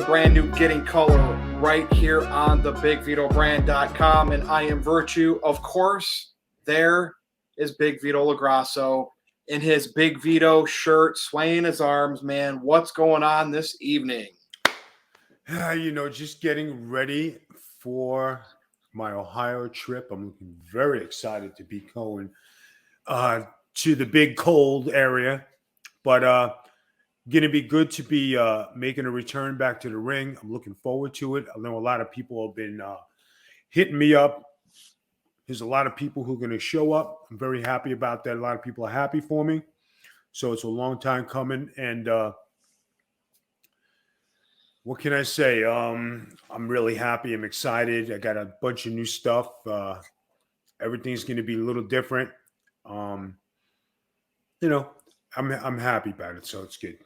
brand new Getting Color right here on the BigVitoBrand.com, and I am Virtue. Of course, there is Big Vito LaGrasso in his Big Vito shirt, swaying his arms. Man, what's going on this evening? Just getting ready for my Ohio trip. I'm looking very excited to be going to the big cold area, but going to be good to be making a return back to the ring. I'm looking forward to it. I know a lot of people have been hitting me up. There's a lot of people who are going to show up. I'm very happy about that. A lot of people are happy for me. So it's a long time coming. And what can I say? I'm really happy. I'm excited. I got a bunch of new stuff. Everything's going to be a little different. I'm happy about it. So it's good.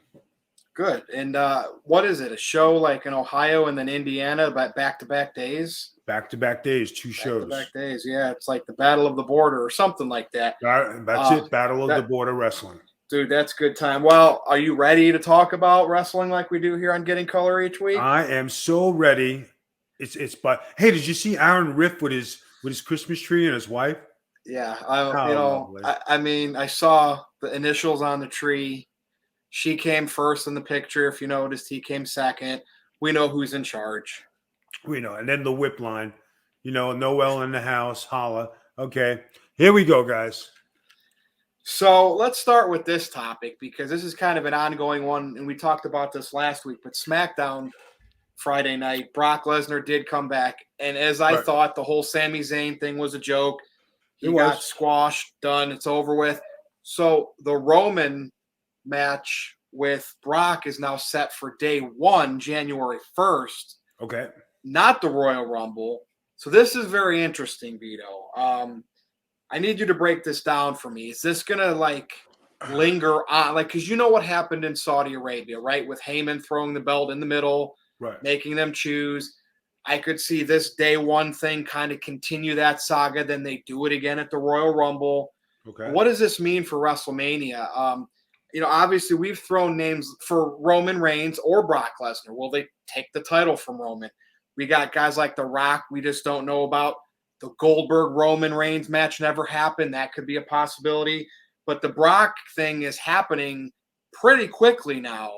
Good. And what is it? A show like in Ohio and then Indiana, but back-to-back days? Back-to-back days, two shows. Back-to-back days, yeah. It's like the Battle of the Border or something like that. That's it. Battle of the Border Wrestling. Dude, that's good time. Well, are you ready to talk about wrestling like we do here on Getting Color each week? I am so ready. But hey, did you see Aaron Riff with his Christmas tree and his wife? Yeah, I saw the initials on the tree. She came first in the picture. If you noticed, he came second. We know who's in charge. We know. And then the whip line. Noel in the house. Holla. Okay, here we go, guys. So let's start with this topic because this is kind of an ongoing one, and we talked about this last week. But SmackDown Friday night, Brock Lesnar did come back, and as I thought, the whole Sami Zayn thing was a joke. He got squashed, done, it's over with. So the Roman match with Brock is now set for day one, January 1st. Okay. Not the Royal Rumble. So this is very interesting, Vito. I need you to break this down for me. Is this going to linger on? Because you know what happened in Saudi Arabia, right? With Heyman throwing the belt in the middle, making them choose. I could see this day one thing kind of continue that saga. Then they do it again at the Royal Rumble. Okay. What does this mean for WrestleMania? Obviously we've thrown names for Roman Reigns or Brock Lesnar. Will they take the title from Roman? We got guys like The Rock we just don't know about. The Goldberg-Roman Reigns match never happened. That could be a possibility. But the Brock thing is happening pretty quickly now.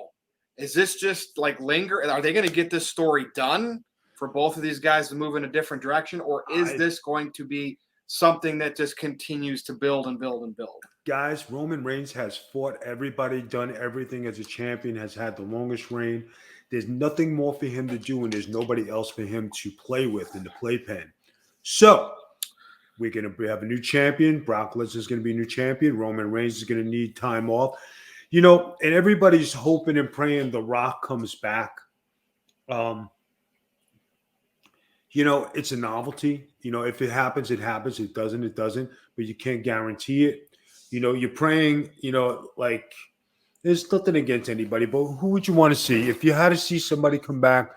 Is this just linger? Are they going to get this story done for both of these guys to move in a different direction? Or is this going to be something that just continues to build and build and build? Guys, Roman Reigns has fought everybody, done everything as a champion, has had the longest reign. There's nothing more for him to do, and there's nobody else for him to play with in the playpen. So we're going to have a new champion. Brock Lesnar is going to be a new champion. Roman Reigns is going to need time off. And everybody's hoping and praying The Rock comes back. It's a novelty. If it happens, it happens. It doesn't, it doesn't. But you can't guarantee it. You're praying, there's nothing against anybody. But who would you want to see? If you had to see somebody come back,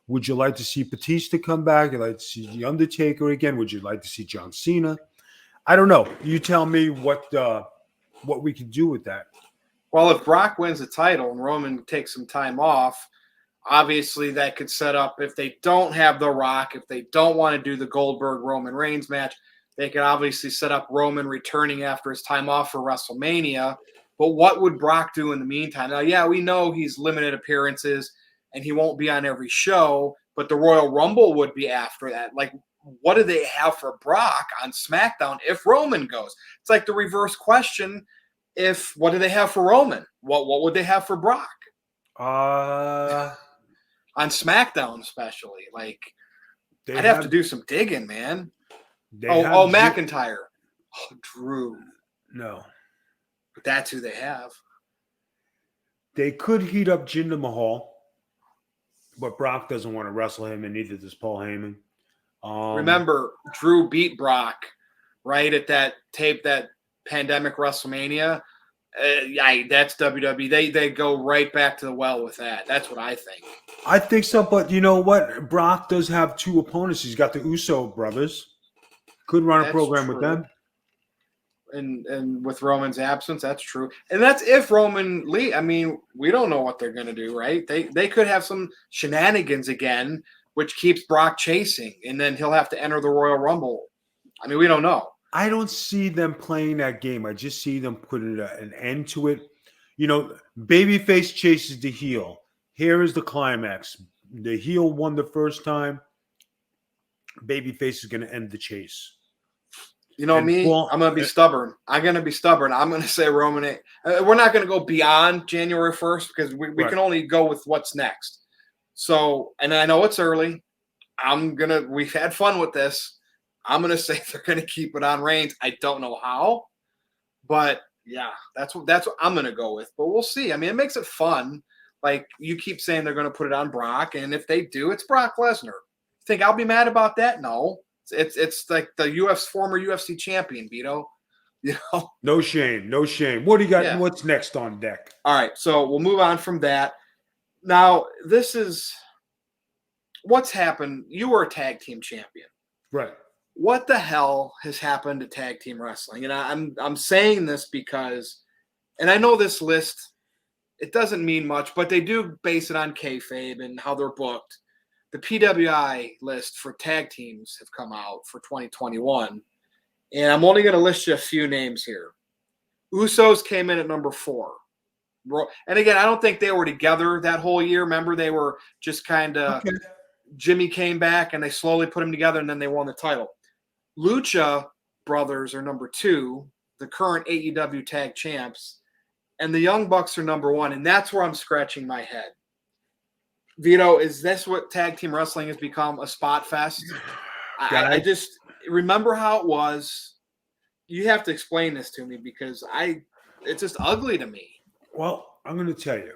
would you like to see Batista come back? Would you like to see The Undertaker again? Would you like to see John Cena? I don't know. You tell me what we can do with that. Well, if Brock wins the title and Roman takes some time off, obviously that could set up, if they don't have The Rock, if they don't want to do the Goldberg-Roman Reigns match, they could obviously set up Roman returning after his time off for WrestleMania. But what would Brock do in the meantime? Now, yeah, we know he's limited appearances, and he won't be on every show, but the Royal Rumble would be after that. What do they have for Brock on SmackDown if Roman goes? It's like the reverse question. What do they have for Roman? What would they have for Brock? On SmackDown especially. I'd have to do some digging, man. McIntyre. Drew. No. But that's who they have. They could heat up Jinder Mahal. But Brock doesn't want to wrestle him, and neither does Paul Heyman. Remember, Drew beat Brock right at that pandemic WrestleMania. That's WWE. They go right back to the well with that. That's what I think. I think so, but you know what? Brock does have two opponents. He's got the Uso brothers. Could run a program with them. and with Roman's absence, that's true. And that's if Roman I mean, we don't know what they're going to do, right? They could have some shenanigans again, which keeps Brock chasing, and then he'll have to enter the Royal Rumble. I mean, we don't know. I don't see them playing that game. I just see them putting an end to it. You know, babyface chases the heel. Here is the climax. The heel won the first time. Babyface is going to end the chase. You know me, I'm going to be stubborn. I'm going to say Roman. We're not going to go beyond January 1st because we can only go with what's next. So, and I know it's early. We've had fun with this. I'm going to say they're going to keep it on Reigns. I don't know how, but yeah, that's what I'm going to go with. But we'll see. I mean, it makes it fun. Like you keep saying they're going to put it on Brock, and if they do, it's Brock Lesnar. Think I'll be mad about that? No. It's like the former UFC champion, Vito. You know? No shame. What do you got? Yeah. What's next on deck? All right, so we'll move on from that. Now, this is what's happened. You were a tag team champion. Right. What the hell has happened to tag team wrestling? And I'm saying this because, and I know this list, it doesn't mean much, but they do base it on kayfabe and how they're booked. The PWI list for tag teams have come out for 2021. And I'm only going to list you a few names here. Usos came in at number 4. And again, I don't think they were together that whole year. Remember, they were just kind of Jimmy came back and they slowly put them together and then they won the title. Lucha Brothers are number 2, the current AEW tag champs. And the Young Bucks are number 1. And that's where I'm scratching my head. Vito, is this what tag team wrestling has become, a spot fest? I just remember how it was. You have to explain this to me because it's just ugly to me. Well, I'm going to tell you,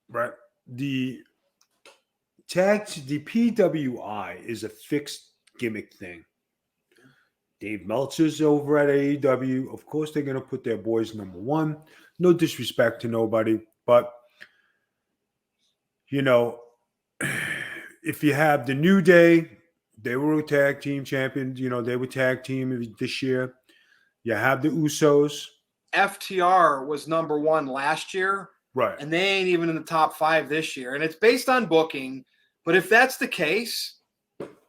right? The PWI is a fixed gimmick thing. Dave Meltzer's over at AEW. Of course, they're going to put their boys number 1. No disrespect to nobody, but you know, if you have the New Day, they were a tag team champion. You know, they were tag team this year. You have the Usos. FTR was number 1 last year. Right. And they ain't even in the top 5 this year. And it's based on booking. But if that's the case,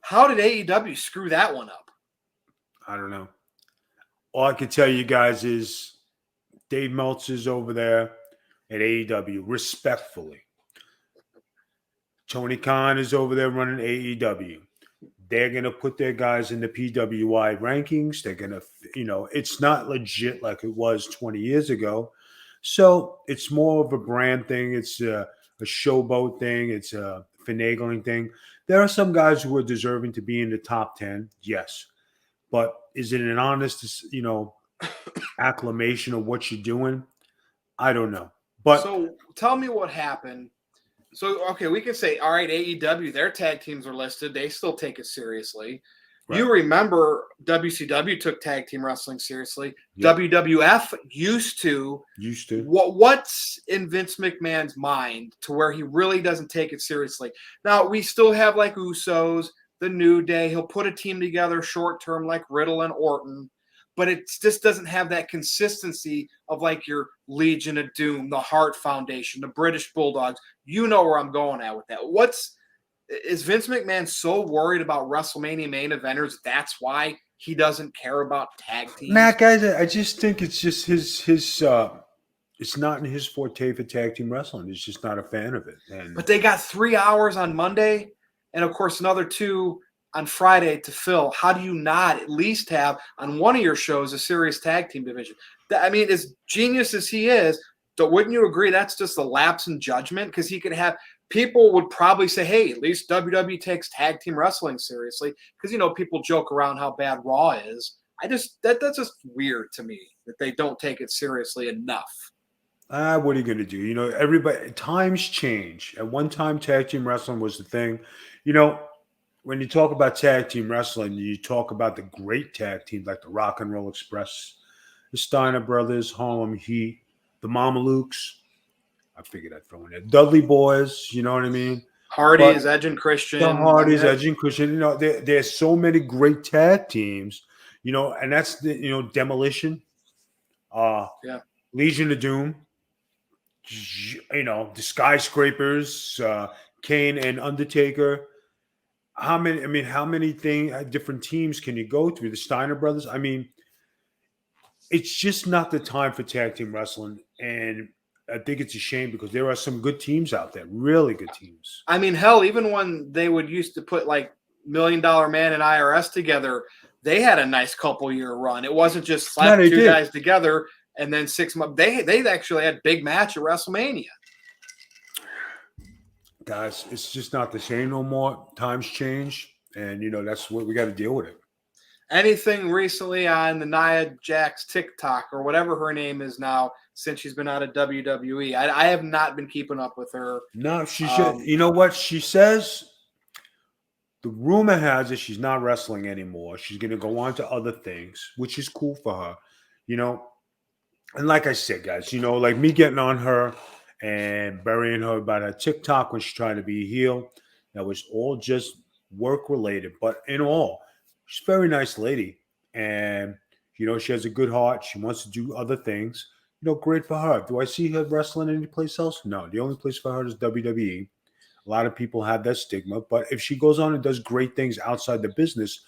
how did AEW screw that one up? I don't know. All I can tell you guys is Dave Meltzer's over there at AEW, respectfully. Tony Khan is over there running AEW. They're going to put their guys in the PWI rankings. They're going to, it's not legit like it was 20 years ago. So it's more of a brand thing. It's a showboat thing. It's a finagling thing. There are some guys who are deserving to be in the top 10. Yes. But is it an honest, acclamation of what you're doing? I don't know. But so tell me what happened. So, okay, we can say, all right, AEW, their tag teams are listed. They still take it seriously. Right. You remember WCW took tag team wrestling seriously. Yep. WWF used to. What's in Vince McMahon's mind to where he really doesn't take it seriously? Now, we still have like Usos, the New Day. He'll put a team together short term like Riddle and Orton. But it just doesn't have that consistency of like your Legion of Doom, the Hart Foundation, the British Bulldogs. You know where I'm going at with that. Is Vince McMahon so worried about WrestleMania main eventers? That's why he doesn't care about tag teams? Nah, guys, I just think it's just his it's not in his forte for tag team wrestling. He's just not a fan of it. But they got 3 hours on Monday and, of course, another 2 on Friday to fill. How do you not at least have on one of your shows a serious tag team division? I mean, as genius as he is, wouldn't you agree that's just a lapse in judgment? Because he could have people would probably say, hey, at least WWE takes tag team wrestling seriously. Because, people joke around how bad Raw is. That's just weird to me that they don't take it seriously enough. What are you going to do? Everybody, times change. At one time, tag team wrestling was the thing. When you talk about tag team wrestling, you talk about the great tag teams like the Rock and Roll Express, the Steiner Brothers, Harlem Heat, the Mamalukes. I figured I'd throw in there. Dudley Boys, you know what I mean? Hardys, Edge and Christian. The Hardys, Edge and Christian. There's so many great tag teams, and that's the, Demolition. Yeah. Legion of Doom, the skyscrapers, Kane and Undertaker. How many different teams can you go through? The Steiner brothers. I mean, it's just not the time for tag team wrestling, and I think it's a shame because there are some good teams out there, really good teams. I mean, hell, even when they would used to put like $1 Million Man and IRS together, they had a nice couple year run. It wasn't just Yeah, slap they two did. guys together and then 6 months. They actually had big match at WrestleMania. Guys, it's just not the same no more. Times change, and that's what we got to deal with it. Anything recently on the Nia Jax TikTok or whatever her name is now since she's been out of WWE? I have not been keeping up with her. No, you know what she says? The rumor has it she's not wrestling anymore. She's going to go on to other things, which is cool for her. And like I said, guys, like me getting on her and burying her about her TikTok when she's trying to be a heel, that was all just work related. But in all, she's a very nice lady. And, she has a good heart. She wants to do other things. Great for her. Do I see her wrestling anyplace else? No. The only place for her is WWE. A lot of people have that stigma. But if she goes on and does great things outside the business,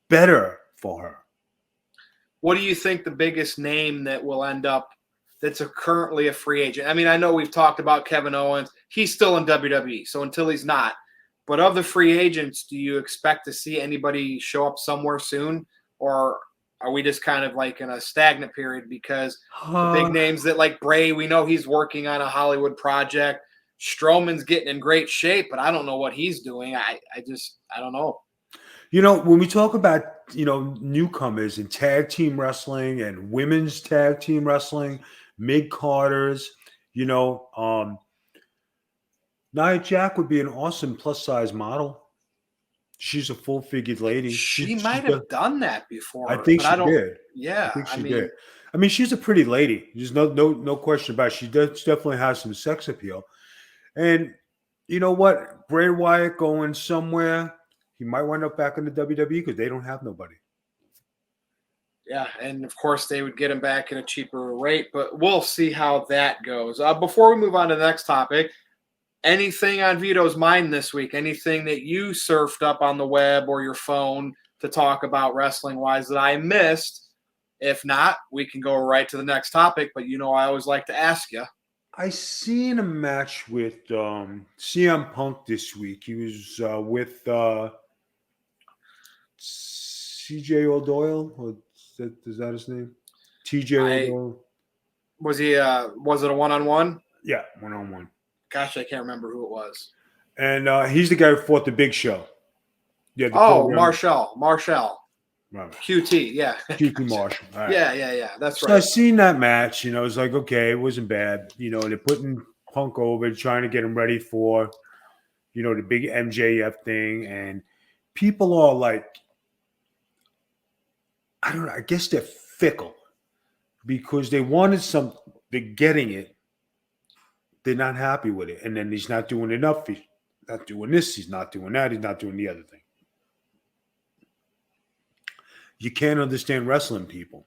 better for her. What do you think the biggest name that will end up that's currently a free agent? I mean, I know we've talked about Kevin Owens. He's still in WWE, so until he's not. But of the free agents, do you expect to see anybody show up somewhere soon? Or are we just kind of like in a stagnant period because the big names that like Bray, we know he's working on a Hollywood project. Strowman's getting in great shape, but I don't know what he's doing. I don't know. When we talk about, newcomers in tag team wrestling and women's tag team wrestling, mid-carders, Nia Jax would be an awesome plus-size model. She's a full-figured lady. She might have done that before. I think but she did. Yeah, I think she did. I mean, she's a pretty lady. There's no question about it. She definitely has some sex appeal. And you know what? Bray Wyatt going somewhere, he might wind up back in the WWE because they don't have nobody. Yeah, and of course they would get him back at a cheaper rate, but we'll see how that goes. Before we move on to the next topic, anything on Vito's mind this week? Anything that you surfed up on the web or your phone to talk about wrestling-wise that I missed? If not, we can go right to the next topic, but I always like to ask you. I seen a match with CM Punk this week. He was with CJ O'Doyle. Or is that his name? TJ O'Doyle. Was it a one-on-one? Yeah, one-on-one. Gosh, I can't remember who it was. And he's the guy who fought the Big Show. Yeah. Marshall. Right. QT, yeah. QT Marshall. Right. Yeah. That's right. So I seen that match. It's like, okay, it wasn't bad. They're putting Punk over, trying to get him ready for, the big MJF thing. And people are like, I don't know, I guess they're fickle because they wanted something, they're getting it. They're not happy with it. And then he's not doing enough. He's not doing this. He's not doing that. He's not doing the other thing. You can't understand wrestling people.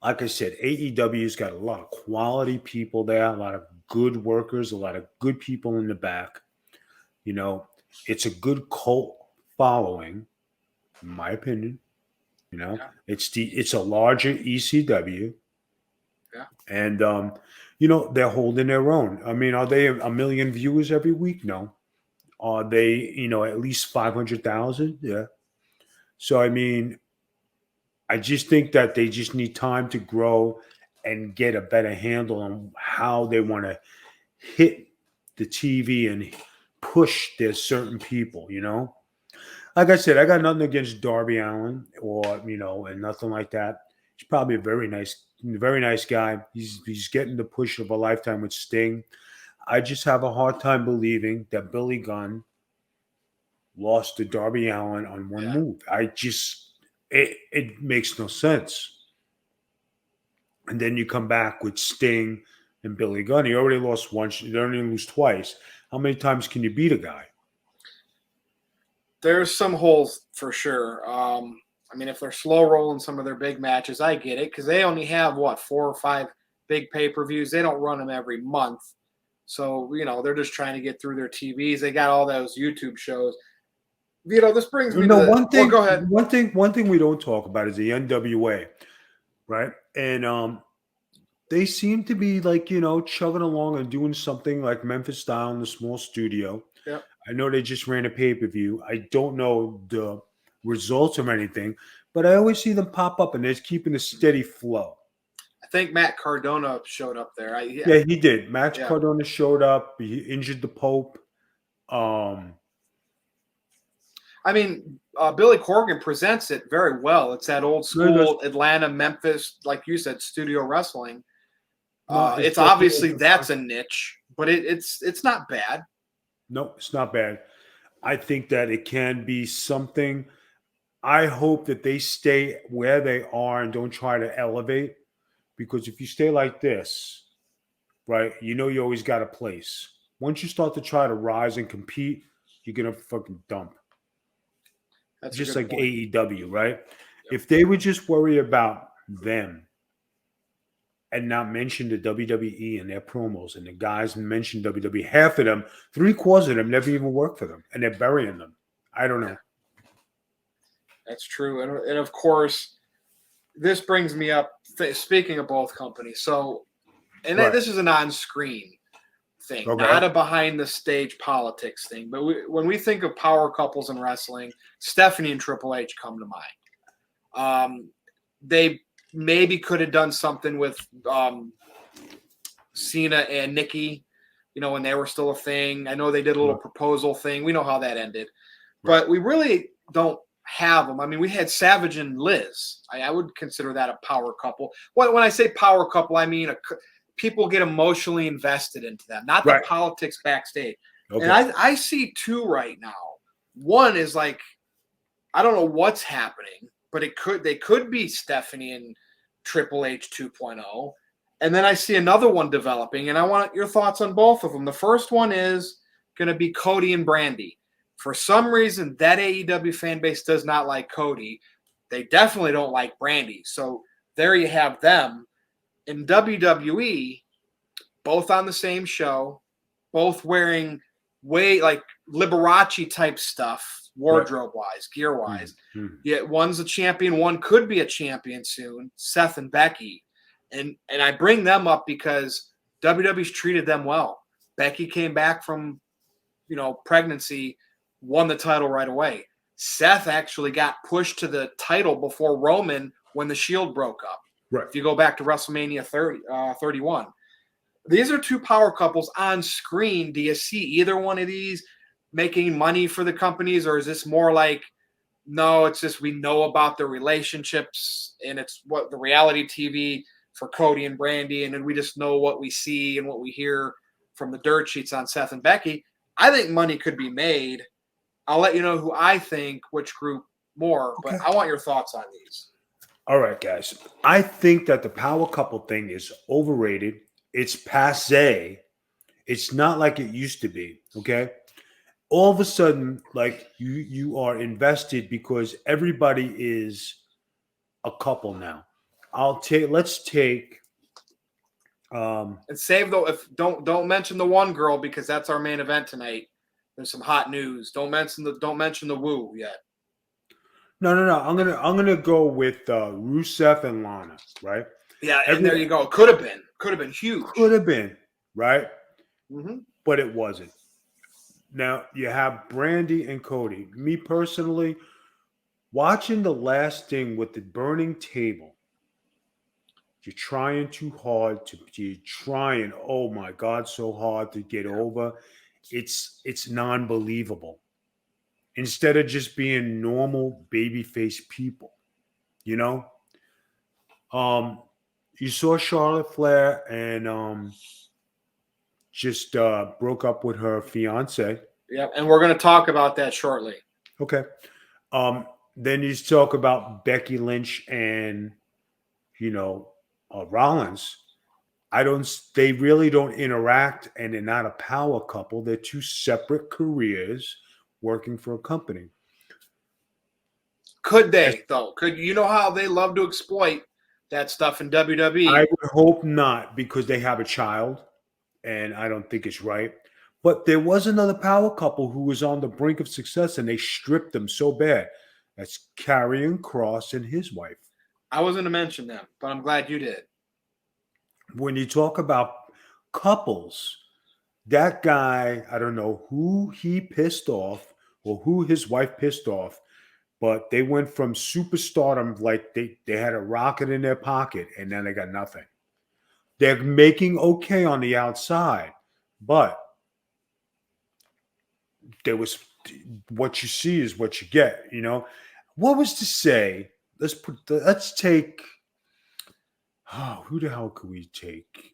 Like I said, AEW's got a lot of quality people there, a lot of good workers, a lot of good people in the back. It's a good cult following, in my opinion. It's a larger ECW. Yeah. And they're holding their own. I mean, are they a million viewers every week? No. Are they, at least 500,000? Yeah. So I mean, I just think that they just need time to grow and get a better handle on how they want to hit the TV and push their certain people, Like I said, I got nothing against Darby Allin or, and nothing like that. He's probably a very nice guy. He's getting the push of a lifetime with Sting. I just have a hard time believing that Billy Gunn lost to Darby Allin on one move. It makes no sense. And then you come back with Sting and Billy Gunn. He already lost once. He only lose twice. How many times can you beat a guy? There's some holes for sure. I mean, if they're slow rolling some of their big matches, I get it because they only have what 4 or 5 big pay-per-views. They don't run them every month, so they're just trying to get through their TVs. They got all those YouTube shows. This brings me to the. One Well, thing, go ahead. one thing we don't talk about is the NWA, right? And they seem to be like chugging along and doing something like Memphis style in the small studio. Yep. I know they just ran a pay-per-view. I don't know the results or anything, but I always see them pop up and they're keeping a steady flow. I think Matt Cardona showed up there. Yeah, he did. Max Yeah. Cardona showed up. He injured the Pope. I mean, Billy Corgan presents it very well. It's that old school Atlanta, Memphis, like you said, studio wrestling. It's obviously that's a niche, but it's not bad. No, it's not bad. I think that it can be something. I hope that they stay where they are and don't try to elevate, because if you stay like this, right, you always got a place. Once you start to try to rise and compete, you're gonna fucking dump. That's just like point. AEW, right? Yep. If they would just worry about them and not mention the WWE and their promos, and the guys mention WWE, half of them, 3/4 of them never even work for them, and they're burying them. I don't know. That's true. And of course, this brings me up, speaking of both companies. So, this is an on-screen thing, not a behind-the-stage politics thing. But when we think of power couples in wrestling, Stephanie and Triple H come to mind. They maybe could have done something with Cena and Nikki, when they were still a thing. I know they did a little proposal thing. We know how that ended. But we really don't have them. I mean, we had Savage and Liz. I would consider that a power couple. When I say power couple, I mean people get emotionally invested into them, not the politics backstage. Okay. And I see two right now. One is like, I don't know what's happening, but they could be Stephanie and Triple H 2.0. And then I see another one developing, and I want your thoughts on both of them. The first one is going to be Cody and Brandy. For some reason, that AEW fan base does not like Cody. They definitely don't like Brandy. So there you have them. In WWE, both on the same show, both wearing like Liberace type stuff, wardrobe-wise, gear-wise. Mm-hmm. Yet one's a champion, one could be a champion soon, Seth and Becky. And I bring them up because WWE's treated them well. Becky came back from, pregnancy, won the title right away. Seth actually got pushed to the title before Roman when the Shield broke up. Right. If you go back to WrestleMania 31. These are two power couples on screen. Do you see either one of these making money for the companies, or is this more like, no, it's just we know about their relationships and it's what the reality TV for Cody and Brandy, and then we just know what we see and what we hear from the dirt sheets on Seth and Becky? I think money could be made. I'll let you know who I think, which group more, but I want your thoughts on these. All right, guys. I think that the power couple thing is overrated. It's passé. It's not like it used to be, okay? All of a sudden, like you are invested because everybody is a couple now. Let's take and save though, if don't mention the one girl because that's our main event tonight. There's some hot news. Don't mention the woo yet. No. I'm gonna go with Rusev and Lana, right? Yeah, and there you go. Could have been huge. Could have been, right? Mm-hmm. But it wasn't. Now you have Brandy and Cody. Me personally, watching the last thing with the burning table, you're trying too hard you're trying, oh my God, so hard to get over. It's non-believable. Instead of just being normal babyface people, you saw Charlotte Flair and just broke up with her fiance. Yeah, and we're going to talk about that shortly. Okay. Then you talk about Becky Lynch and Rollins. They really don't interact, and they're not a power couple. They're two separate careers working for a company. Could they though? Could you know how they love to exploit that stuff in WWE? I would hope not, because they have a child, and I don't think it's right. But there was another power couple who was on the brink of success, and they stripped them so bad. That's Karrion Kross and his wife. I wasn't to mention them, but I'm glad you did. When you talk about couples, that guy, I don't know who he pissed off or who his wife pissed off, but they went from superstardom, like they had a rocket in their pocket, and then they got nothing. They're making okay on the outside, but there was what you see is what you get. What was to say? Let's take. Oh, who the hell could we take?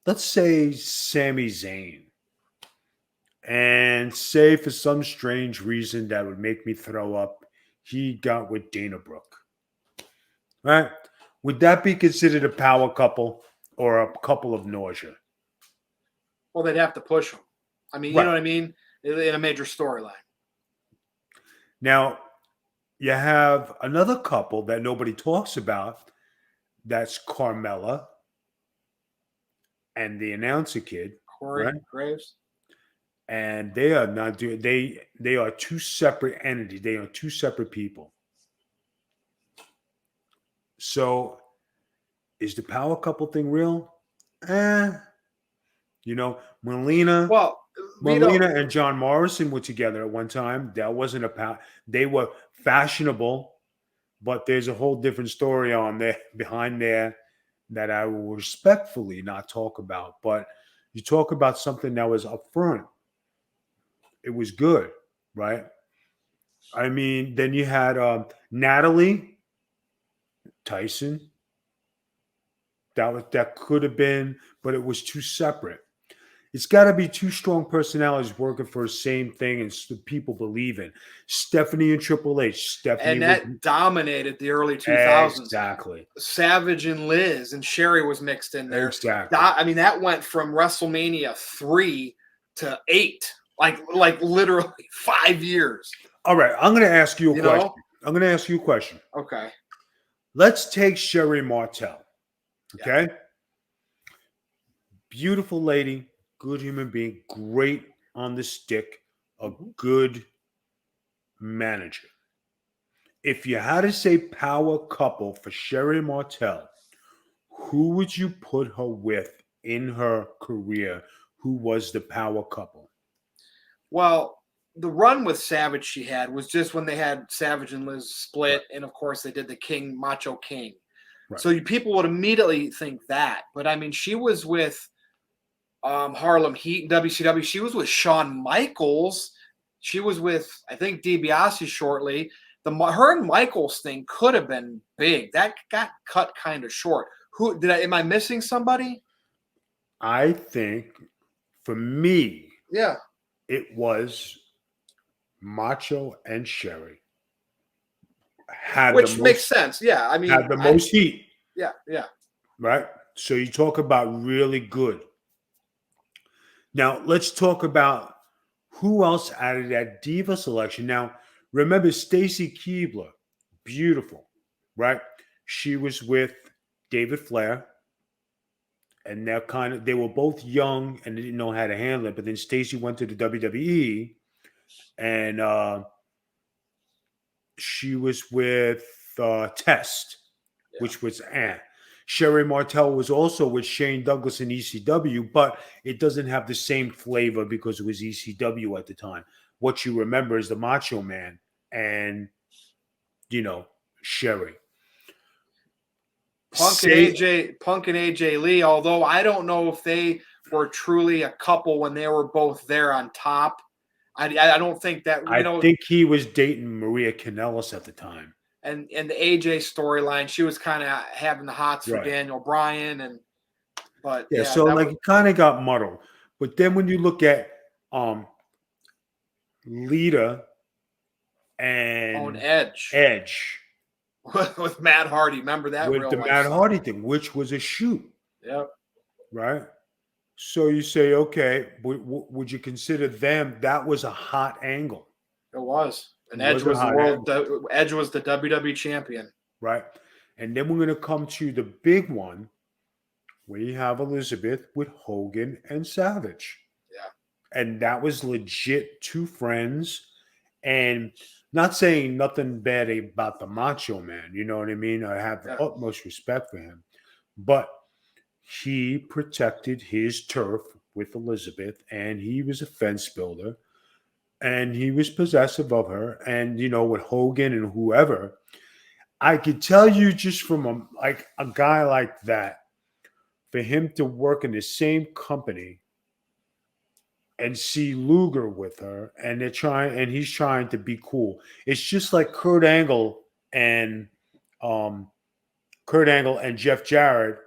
Let's say Sami Zayn, and say for some strange reason that would make me throw up, he got with Dana Brooke. Right? Would that be considered a power couple or a couple of nausea? Well, they'd have to push them. I mean, you Right. know what I mean? In a major storyline. Now, you have another couple that nobody talks about. That's Carmella and the announcer kid, Corey right? Graves. And they are not doing. They are two separate entities. They are two separate people. So, is the power couple thing real? Melina. Well, Vito, Melina and John Morrison were together at one time. That wasn't a power. They were fashionable, but there's a whole different story on there behind there that I will respectfully not talk about. But you talk about something that was upfront. It was good, right? I mean, then you had Natalie Tyson. That could have been, but it was too separate. It's got to be two strong personalities working for the same thing and people believe in. Stephanie and Triple H. Stephanie and that dominated the early 2000s. Exactly. Savage and Liz and Sherry was mixed in there. Exactly. I mean, that went from WrestleMania 3 to 8, like literally 5 years. All right, I'm going to ask you a question. I'm going to ask you a question. Okay. Let's take Sherry Martel. Okay. Yeah. Beautiful lady, good human being, great on the stick, a good manager. If you had to say power couple for Sherry Martel, who would you put her with in her career? Who was the power couple? Well, the run with Savage she had was just when they had Savage and Liz split, and of course they did the King, Macho King. Right. So people would immediately think that. But I mean, she was with Harlem Heat and WCW. She was with Shawn Michaels. She was with, I think, DiBiase shortly. Her and Michaels thing could have been big. That got cut kind of short. Am I missing somebody? I think for me, yeah, it was Macho and Sherry. Which makes sense. Yeah. I mean, had the most heat. Yeah. Right? So you talk about really good. Now, let's talk about who else added that diva selection. Now, remember Stacy Keibler, beautiful, right? She was with David Flair, and they were both young and they didn't know how to handle it. But then Stacy went to the WWE, and she was with Test, which was Sherry Martel was also with Shane Douglas in ECW, but it doesn't have the same flavor because it was ECW at the time. What you remember is the Macho Man and, Sherry. Punk and AJ Lee, although I don't know if they were truly a couple when they were both there on top. I don't think that, I think he was dating Maria Kanellis at the time. And the AJ storyline, she was kind of having the hots for Daniel Bryan, but so it kind of got muddled. But then when you look at Lita and Edge with Matt Hardy, remember that? With the Matt Hardy thing, which was a shoot. Yep. Right. So you say, okay, would you consider them? That was a hot angle. It was. And Edge was Edge was the WWE champion. Right. And then we're going to come to the big one where you have Elizabeth with Hogan and Savage. Yeah. And that was legit two friends. And not saying nothing bad about the Macho Man, you know what I mean? I have the utmost respect for him. But he protected his turf with Elizabeth, and he was a fence builder, and he was possessive of her. And, with Hogan and whoever, I could tell you just from a guy like that, for him to work in the same company and see Luger with her, and he's trying to be cool. It's just like um, Kurt Angle and Jeff Jarrett.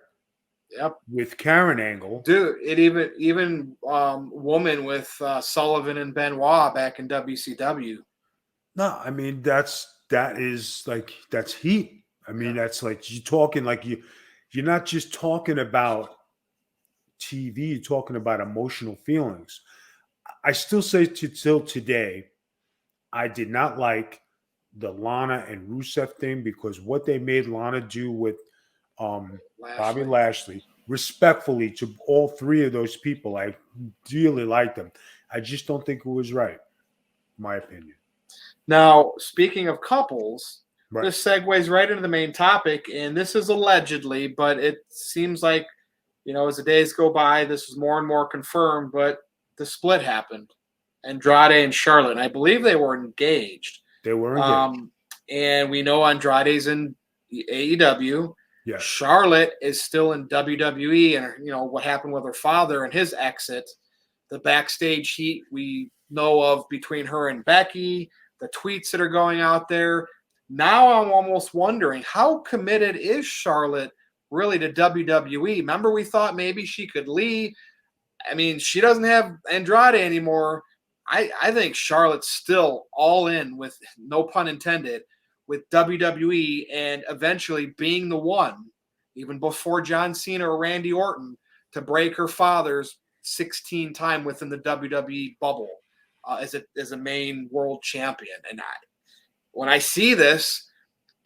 Yep. With Karen Angle, dude. It even woman with Sullivan and Benoit back in WCW. No, I mean that's heat. I mean that's like you're talking like you're not just talking about TV. You're talking about emotional feelings. I still say till today, I did not like the Lana and Rusev thing because what they made Lana do with Bobby Lashley, respectfully to all three of those people, I really liked them. I just don't think it was right, in my opinion. Now, speaking of couples, Right. this segues right into the main topic, and this is allegedly, but it seems like, as the days go by, this is more and more confirmed, but the split happened. Andrade and Charlotte, and I believe they were engaged. They were engaged. And we know Andrade's in AEW. Yeah. Charlotte is still in WWE, and what happened with her father and his exit, the backstage heat we know of between her and Becky, the tweets that are going out there. Now I'm almost wondering, how committed is Charlotte really to WWE? Remember, we thought maybe she could leave. I mean, she doesn't have Andrade anymore. I think Charlotte's still all in, with no pun intended, with WWE, and eventually being the one, even before John Cena or Randy Orton, to break her father's 16 time within the WWE bubble as a main world champion. And when I see this,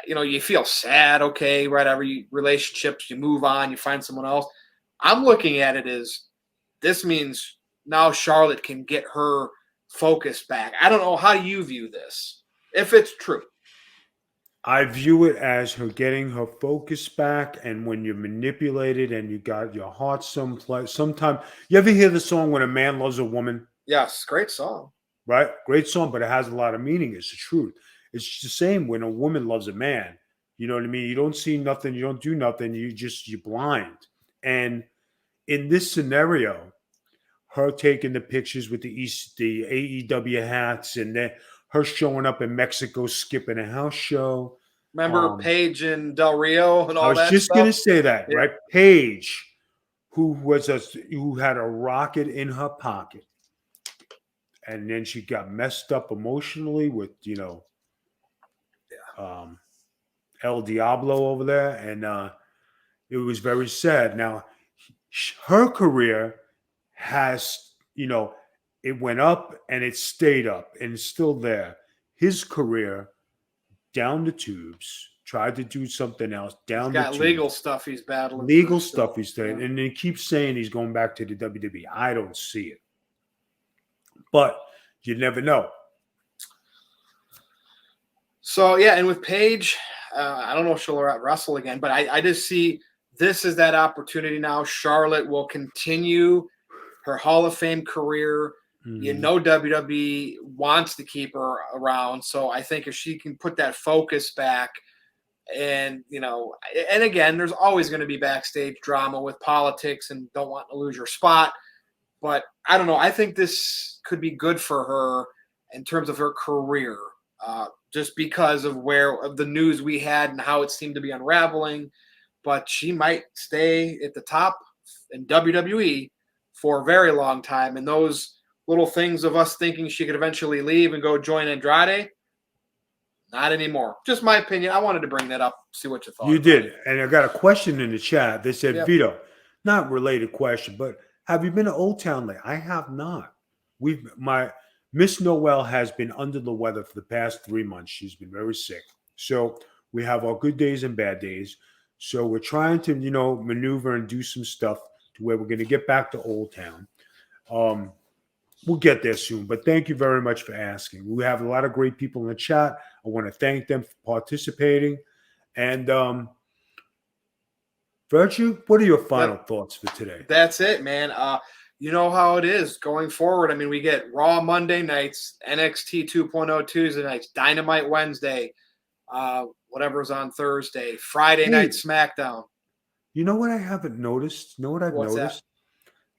you feel sad. Okay, whatever, relationships, you move on, you find someone else. I'm looking at it as this means now Charlotte can get her focus back. I don't know how you view this, if it's true. I view it as her getting her focus back, and when you're manipulated and you got your heart someplace. Sometimes you ever hear the song "When a Man Loves a Woman"? Yes, great song. Right, great song, but it has a lot of meaning. It's the truth. It's the same when a woman loves a man. You know what I mean? You don't see nothing, you don't do nothing. You're blind. And in this scenario, her taking the pictures with the AEW hats, and then her showing up in Mexico skipping a house show. Remember Paige and Del Rio and all that? I was just gonna say that, right? Paige, who had a rocket in her pocket, and then she got messed up emotionally with El Diablo over there, and it was very sad. Now, her career has, it went up and it stayed up and it's still there. His career down the tubes, tried to do something else down the tubes. He's got legal stuff he's battling. Legal stuff he's doing. And he keeps saying he's going back to the WWE. I don't see it. But you never know. So, yeah, and with Paige, I don't know if she'll wrestle again, but I just see this is that opportunity now. Charlotte will continue her Hall of Fame career. Mm-hmm. WWE wants to keep her around. So I think if she can put that focus back, and, and again, there's always going to be backstage drama with politics and don't want to lose your spot. But I don't know. I think this could be good for her in terms of her career, just because of the news we had and how it seemed to be unraveling. But she might stay at the top in WWE for a very long time. And those little things of us thinking she could eventually leave and go join Andrade, not anymore. Just my opinion. I wanted to bring that up, see what you thought. You did. And I got a question in the chat. They said, Vito, not related question, but have you been to Old Town lately? I have not. Miss Noel has been under the weather for the past 3 months. She's been very sick. So we have our good days and bad days. So we're trying to, maneuver and do some stuff to where we're going to get back to Old Town. Um, we'll get there soon. But thank you very much for asking. We have a lot of great people in the chat. I want to thank them for participating. And Virtue, what are your final thoughts for today? That's it, man. You know how it is going forward. I mean, we get Raw Monday nights, NXT 2.0 Tuesday nights, Dynamite Wednesday, whatever's on Thursday, Friday night SmackDown. You know what I haven't noticed? You know what I've What's noticed?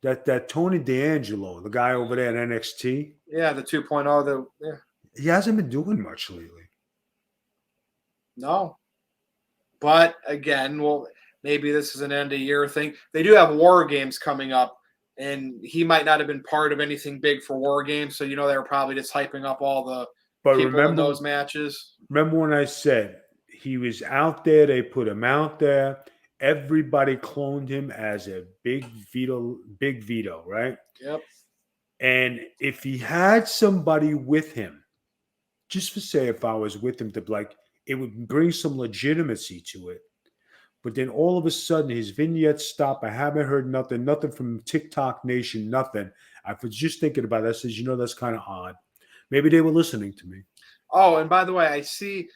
That Tony D'Angelo, the guy over there at NXT, Yeah, the 2.0. he hasn't been doing much lately. No. But again, well, maybe this is an end of year thing. They do have War Games coming up, and he might not have been part of anything big for War Games. So, they were probably just hyping up all the people in those matches. Remember when I said he was out there, they put him out there, everybody cloned him as a big Vito, right? Yep. And if he had somebody with him, just for say if I was with him, to it would bring some legitimacy to it. But then all of a sudden his vignettes stop. I haven't heard nothing from TikTok Nation, nothing. I was just thinking about it. I says, that's kind of odd. Maybe they were listening to me. Oh, and by the way, I see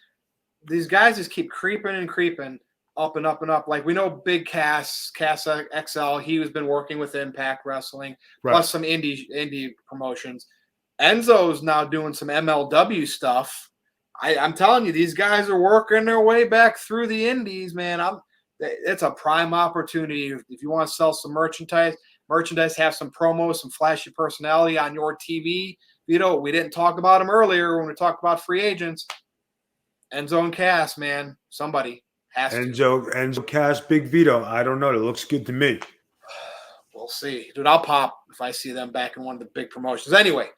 these guys just keep creeping and creeping up and up and up. Like we know Big Cass XL, he has been working with Impact Wrestling, plus some indie promotions. Enzo's now doing some MLW stuff. I'm telling you, these guys are working their way back through the indies, man. It's a prime opportunity. If you want to sell some merchandise, have some promos, some flashy personality on your TV. We didn't talk about them earlier when we talked about free agents. Enzo and Cass, man. Somebody has to. Enzo Cass, Big Vito. I don't know. It looks good to me. We'll see. Dude, I'll pop if I see them back in one of the big promotions. Anyway,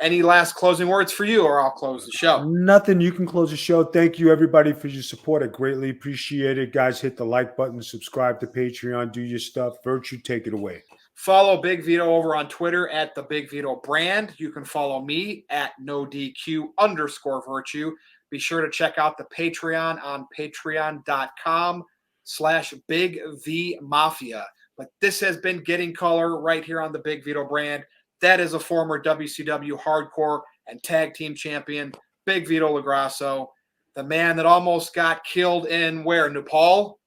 any last closing words for you, or I'll close the show? Nothing. You can close the show. Thank you, everybody, for your support. I greatly appreciate it. Guys, hit the like button, subscribe to Patreon, do your stuff. Virtue, take it away. Follow Big Vito over on Twitter at the Big Vito Brand. You can follow me at NoDQ_Virtue. Be sure to check out the Patreon on patreon.com/BigVMafia. But this has been Getting Color right here on the Big Vito Brand. That is a former WCW hardcore and tag team champion, Big Vito LaGrasso, the man that almost got killed in where? Nepal,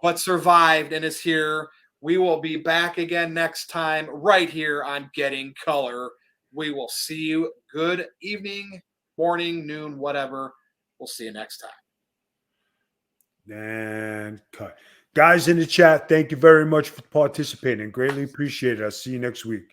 but survived and is here. We will be back again next time right here on Getting Color. We will see you. Good evening, morning, noon, whatever. We'll see you next time. And cut. Guys in the chat, thank you very much for participating. Greatly appreciate it. I'll see you next week.